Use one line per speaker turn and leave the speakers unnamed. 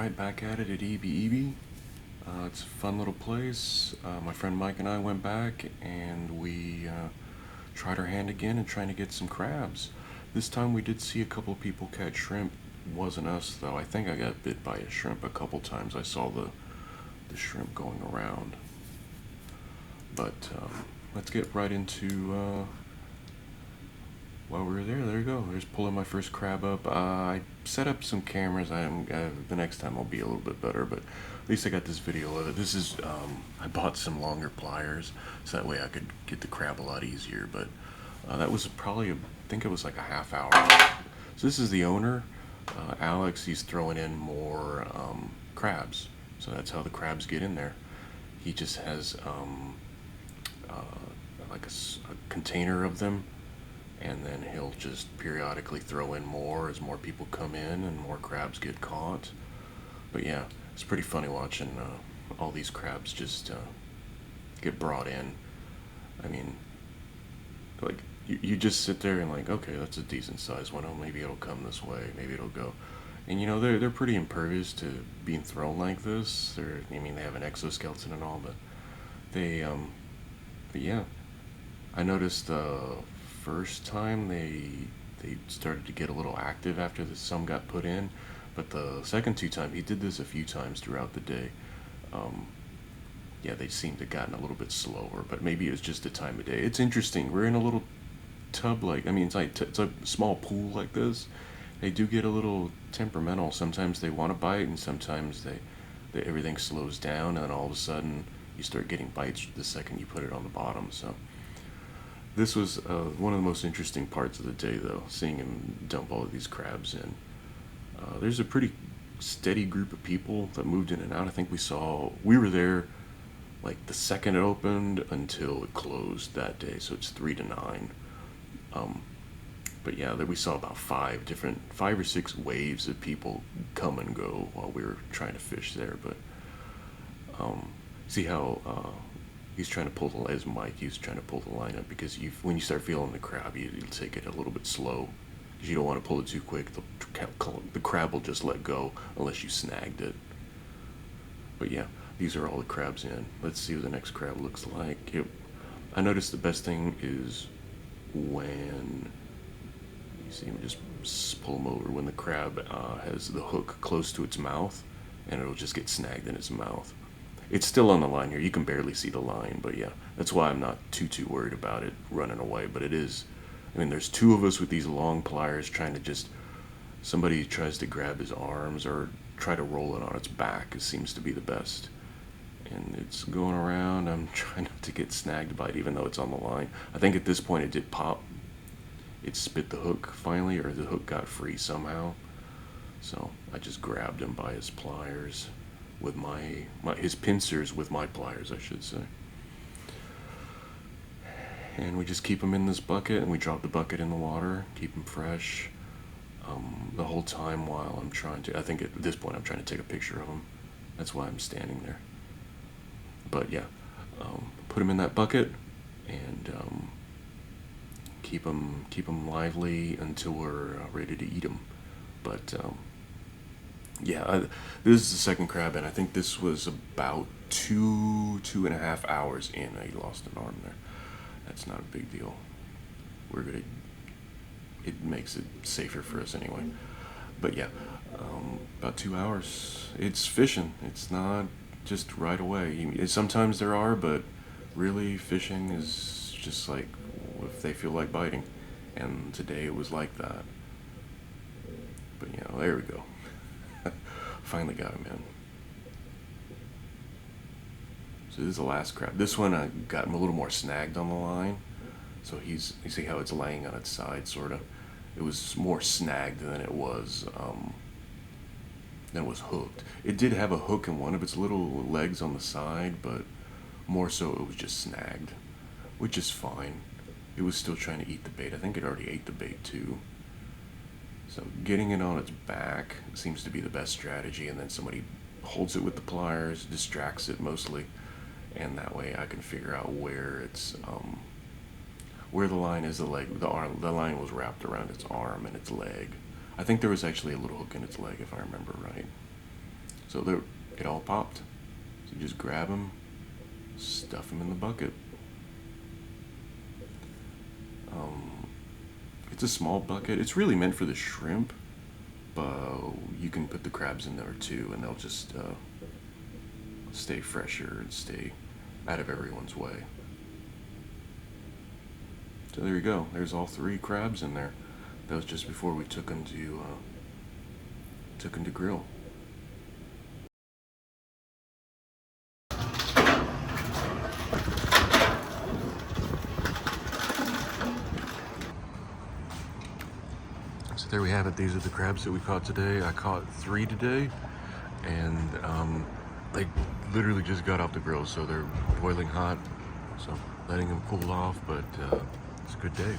Alright, back at it at EB. It's a fun little place. My friend Mike and I went back and we tried our hand again and trying to get some crabs. This time we did see a couple people catch shrimp. Wasn't us though. I think I got bit by a shrimp a couple times. I saw the shrimp going around. But let's get right into while we were there you go. There's pulling my first crab up. I set up some cameras. The next time I'll be a little bit better, but at least I got this video of it. This is I bought some longer pliers so that way I could get the crab a lot easier. But that was probably I think it was like a half hour. So this is the owner, Alex. He's throwing in more crabs. So that's how the crabs get in there. He just has like a container of them, and then he'll just periodically throw in more as more people come in and more crabs get caught. But yeah, it's pretty funny watching all these crabs just get brought in. I mean, like you just sit there and like, okay, that's a decent sized one. Oh, maybe it'll come this way. Maybe it'll go. And you know they're pretty impervious to being thrown like this. I mean, they have an exoskeleton and all, but yeah, I noticed first time they started to get a little active after some got put in, but the second two times, he did this a few times throughout the day. Yeah, they seemed to have gotten a little bit slower, but maybe it was just the time of day. It's interesting. We're in a little tub, like, I mean, it's a small pool like this. They do get a little temperamental. Sometimes they want to bite, and sometimes everything slows down, and all of a sudden you start getting bites the second you put it on the bottom. So this was one of the most interesting parts of the day, though, seeing him dump all of these crabs in. There's a pretty steady group of people that moved in and out. I think we were there like the second it opened until it closed that day, so it's 3 to 9. But yeah, we saw about 5 or 6 waves of people come and go while we were trying to fish there. But see how he's trying to pull as Mike, he's trying to pull the line up, because when you start feeling the crab, you'll take it a little bit slow, because you don't want to pull it too quick. The crab will just let go unless you snagged it. But yeah, these are all the crabs in. Let's see what the next crab looks like. I noticed the best thing is when you see him, just pull him over when the crab has the hook close to its mouth, and it'll just get snagged in its mouth. It's still on the line here. You can barely see the line, but yeah, that's why I'm not too worried about it running away. But it is, I mean, there's 2 of us with these long pliers trying to somebody tries to grab his arms or try to roll it on its back. It seems to be the best. And it's going around. I'm trying not to get snagged by it, even though it's on the line. I think at this point it did pop. It spit the hook finally, or the hook got free somehow. So I just grabbed him by his pliers with his pincers with my pliers, I should say. And we just keep him in this bucket, and we drop the bucket in the water, keep him fresh. The whole time while I think at this point I'm trying to take a picture of him. That's why I'm standing there. But yeah, put him in that bucket and keep him lively until we're ready to eat him. But yeah, this is the second crab, and I think this was about 2.5 hours in. I lost an arm there. That's not a big deal. It makes it safer for us anyway. But yeah, about 2 hours. It's fishing. It's not just right away. Sometimes there are, but really fishing is just like if they feel like biting. And today it was like that. But you know, there we go. Finally got him in. So this is the last crab. This one I got him a little more snagged on the line. So you see how it's laying on its side, sort of. It was more snagged than it was hooked. It did have a hook in one of its little legs on the side, but more so it was just snagged, which is fine. It was still trying to eat the bait. I think it already ate the bait too. So getting it on its back seems to be the best strategy, and then somebody holds it with the pliers, distracts it mostly, and that way I can figure out where the line is. The line was wrapped around its arm and its leg. I think there was actually a little hook in its leg, if I remember right. So it all popped. So just grab them, stuff them in the bucket. It's a small bucket. It's really meant for the shrimp, but you can put the crabs in there too, and they'll just stay fresher and stay out of everyone's way. So there you go. There's all 3 crabs in there. That was just before we took them to grill. So there we have it. These are the crabs that we caught today. I caught 3 today, and they literally just got off the grill, so they're boiling hot. So letting them cool off, but it's a good day.